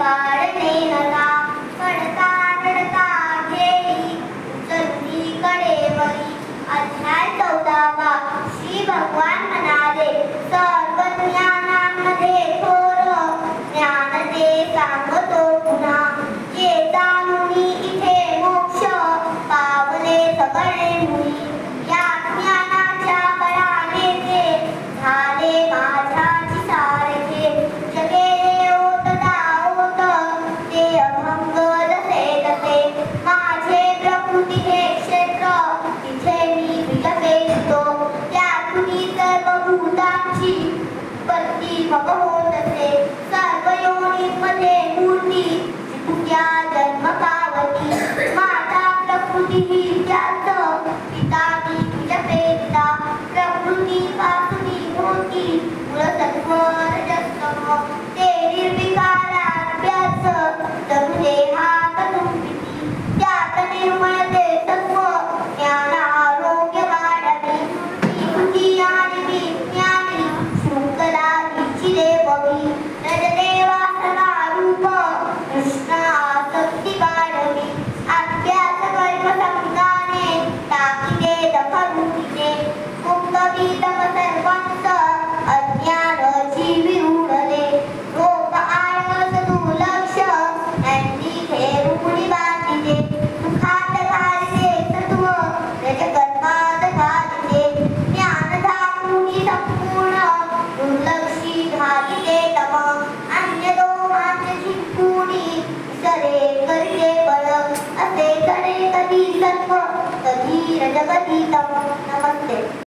वाढणे नला पडता रडता घेई उचलली कडेवरी. अध्याय 14वा. श्री भगवान म्हणाले, सर्व ज्ञानांमध्ये थोर ज्ञान ते सांगतो पुन्हा. जे जाणुनी इथे मोक्ष पावले सगळे मुनी. या ज्ञानाच्या बळाने ते झाले माझ्याची सारखे. जगे ओत दाओत ते अभंग जसे तसे. माझे प्रकृती हे क्षेत्र तिथे मी विलपेतो. त्यातून सर्व भूतांची उत्पत्ती मग होत असे. सर्व योनींमध्ये मूर्ती जितक्या जन्म पावती. माता प्रकृती ही त्याच पिता मी विलपेता. प्रकृती पासून होती मूळ सत्व रजस्तम. ते निर्विकाराभ्यास जणू देहात तुम्पिती. त्यात निर्मळते सत्व ज्ञान आरोग्य वाढवी. विभूती आणि विज्ञानी शृंखला हिची देववी. रजदेवासना रूप कृष्ण आसक्ती वाढवी. अभ्यास कर्म संगाने टाकीते दखलुकीने. कुंभवीतम सर्वांच अज्ञान जीवी उडले. रोग आळस दुर्लक्ष यांनी घेरुणी बांधिले. सुखात घालिले सत्व रजकर्मात घालिले. ज्ञान धापुनी संपूर्ण दुर्लक्षी घालिले तम. अन्य दोहांचे जिंकुनी विसरे करते बळ. असे करे कधी सत्व कधी रजगती तम. नमस्ते.